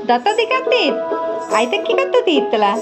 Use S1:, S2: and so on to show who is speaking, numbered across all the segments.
S1: दत्ता दिखाते आई तक की करते थी इतला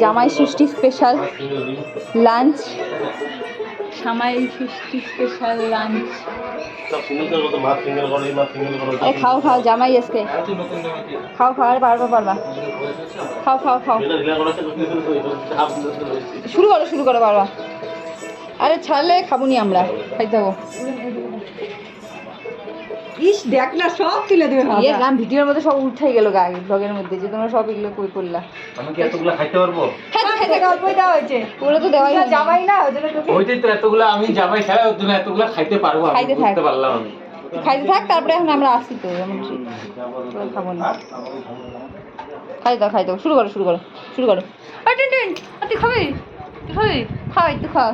S1: জামাই ষষ্ঠী স্পেশাল লাঞ্চ জামাই ষষ্ঠী স্পেশাল লাঞ্চ খাও খাও জামাই আজকে খাও খাও আর পারবা পারবা খাও খাও খাও শুরু করো পারবা আরে ছাড়লে খাবো নি আমরা খাইতে হবো ইস দেখ না সব তুলে দেবে গান ভিডিওর মধ্যে সব উঠাই গেল গায়ে ব্লগের মধ্যে যে তোমরা সব এগুলো কই করলা
S2: আমি কি এতগুলো খাইতে পারবো?
S1: হ্যাঁ খাইতে অল্পই দেওয়া হয়েছে পুরো তো দেওয়াই জামাই না
S2: ওইটাই তো এতগুলো আমি জামাই ছাড়া তুমি এতগুলো খাইতে পারবো আমি বুঝতে পারলাম আমি
S1: খাইতে থাক তারপরে এখন আমরা আসি তো যেমন খাবো না খাই দাও শুরু করো আর টিন তুই খাবি খাও একটু খাও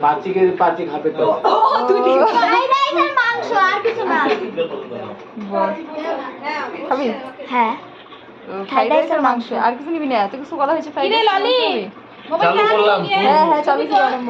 S2: পাঁচি খাবে তো
S1: তুই
S3: ফ্রাইড রাইস আর মাংস আর কিছু না
S1: খাবি
S3: হ্যাঁ
S1: ফ্রাইড রাইস আর মাংস আর কিছু নিবি না এত কিছু বলা হয়েছে ফ্রাইড রাইস ললি
S2: চালু করলাম
S1: হ্যাঁ চালু করে আরম্ভ